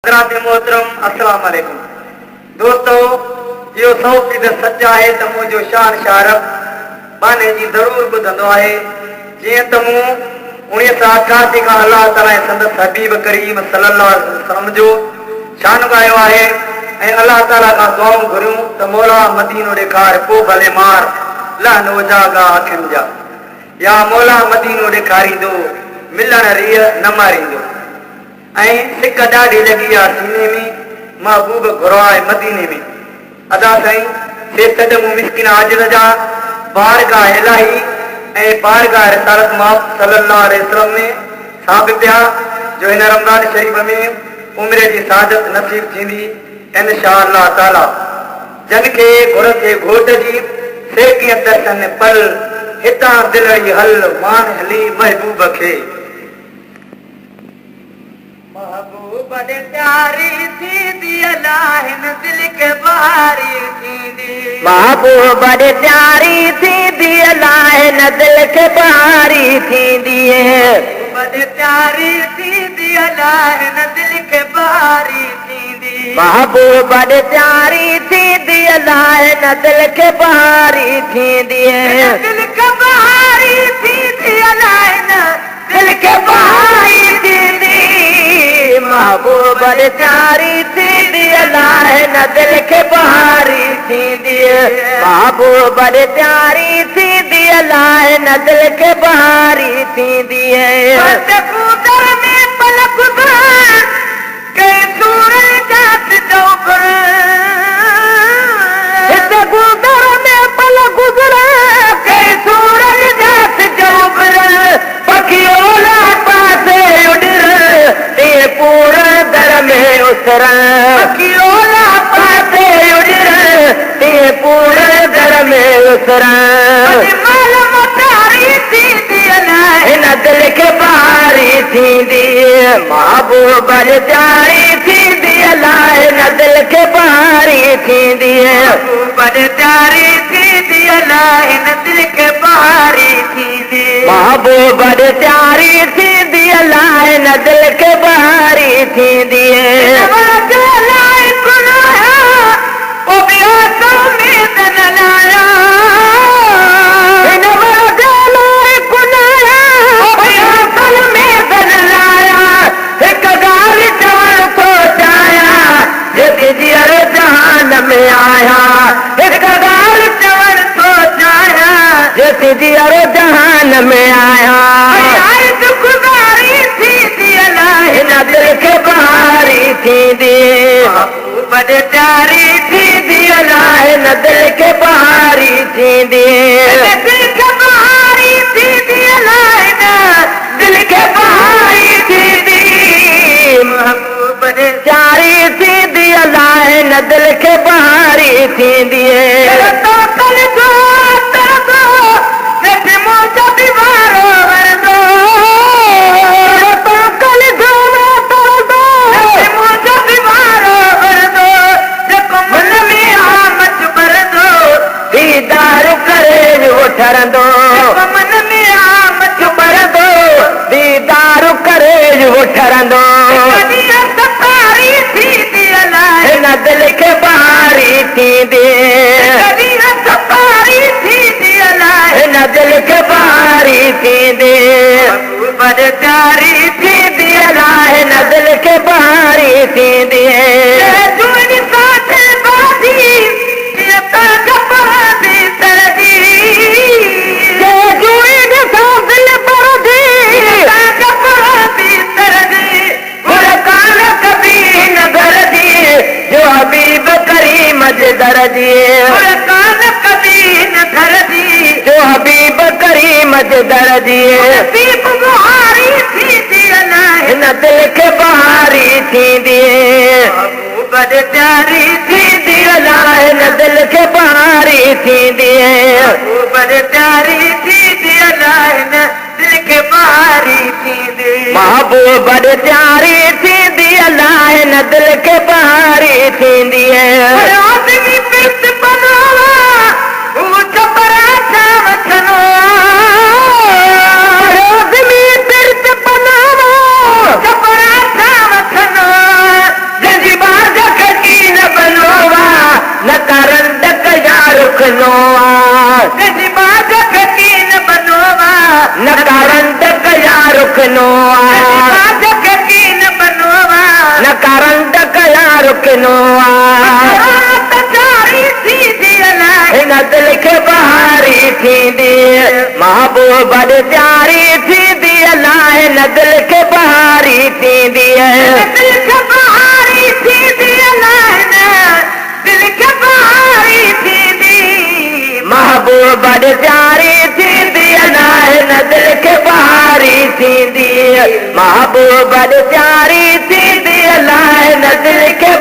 मोहतरम अस्सलाम वालेकुम दोस्तों, यो 100% सच है त मुंहिंजो शान शारफ बाने जी ज़रूर ॿुधंदो आहे। जीअं त मूं 1988 खां अल्लाह ताला ऐं संदसि हबीब करीम सल्लल्लाहु अलैहि वसल्लम जो शान ॻायो आहे ऐं अल्लाह ताला खां दुआऊं घुरियूं त मौला मदीनो ॾेखार पोइ भले मार लहन वजागा अखियुनि जा, या मौला मदीनो ॾेखारींदो मिलण रीह न मारींदो। ऐं सिक ॾाढी लॻी आहे सीने में, महबूब घुरो आहे मदीने में। अदा साईं से सॾ मूं मिस्किन आजिज़ जा बारगाह इलाही ऐं बारगाह रिसालत माफ़ सल्लल्लाहु अलैहि वसल्लम में साबित थिया जो हिन रमज़ान शरीफ़ में उमिरि जी सादत नसीब थींदी इंशाअल्लाह ताला। जन खे घुर थे घोट जी सेकियत दर्शन पल हितां दिलड़ी हल मान हली महबूब खे। महबूब ने प्यारी थींदी अल्लाह हिन दिल के बहारी थींदी, महबूब ने प्यारी थींदी अल्लाह हिन दिल के बहारी थींदी है। महबूब ने प्यारी थींदी अल्लाह हिन दिल के बहारी थींदी, महबूब ने प्यारी थींदी अल्लाह हिन दिल के बहारी थींदी है। दिल के बहारी थींदी अल्लाह हिन दिल के बहारी थींदी, महबूब ने प्यारी थींदी अल्लाह हिन दिल के बहारी थींदी है। महबूब ने प्यारी थींदी अल्लाह हिन दिल के बहारी थींदी है। कूदर में पलक गुज़र के सूरज जात चौकर, कूदर में पलक गुज़र के सूरज जात चौकर, पखियोला पासे उड़र ते पूरा दर में उसर, पखियोला पासे उड़र ते पूरा दर में उसर। हिन दिल के बहारी थींदी, महबूब ने प्यारी थींदी अल्लाह हिन दिल के बहारी थींदी है। महबूब ने प्यारी थींदी अल्लाह हिन दिल के बहारी थींदी, महबूब ने प्यारी थींदी अल्लाह हिन दिल के बहारी थींदी है। में आया एक गाल चवण तो जाया, जैसे अरे जहान में आया दुखदारी थी अल्लाह हिन दिल के बहारी थींदी, महबूब ने प्यारी थींदी अल्लाह हिन दिल के बहारी थींदी, दिल के बहारी थींदी अल्लाह हिन दिल के बहारी थींदी, महबूब ने प्यारी थींदी अल्लाह हिन दिल के बहारी थींदी है। तो कल जो तर दो जैसे मोजा दीवारो वर दो, तो कल जो तर दो जैसे मोजा दीवारो वर दो, जको मन में आमच भर दो, दीदार करे वो ठरंदो, जको मन में आमच भर दो, दीदार करे वो ठरंदो। कदिया सतारी थी अल्लाह हिन दिल के बहारी थींदी, कदिया सतारी थी अल्लाह हिन दिल के बहारी थींदी, महबूब ने प्यारी थींदी अल्लाह हिन दिल के बहारी थींदी। जुड़ी साथ बादी ये तो कपड़ी तरदी, जुड़ी साथ दिल पर दी कपड़ी तरदी, गुरकान कभी न घर दी, जो हबीब करीम जे दर दिए, कान कभी न धरदी, जो हबीब करीम जे दर दिए। दीप बुहारी थी अल्लाह हिन दिल के बहारी थींदी, महबूब ने प्यारी थींदी अल्लाह हिन दिल के बहारी थींदी, महबूब ने प्यारी थी अल्लाह हिन दिल के बहारी थींदी, महबूब ने प्यारी थींदी अल्लाह हिन दिल के बहारी थींदी है। आदमी पिट बनावा वो चपरा वठनो, आदमी पिट बनावा चपरा वठनो, रुकनो न करंट कया रुकनो हिन दिल खे बहारी थींदी महबूब प्यारी थींदी अलाह हिन दिल खे बहारी थींदी महबूब प्यारी थींदी अलाह हिन दिल खे बहारी थींदी महबूब प्यारी थींदी अलाह हिन दिल खे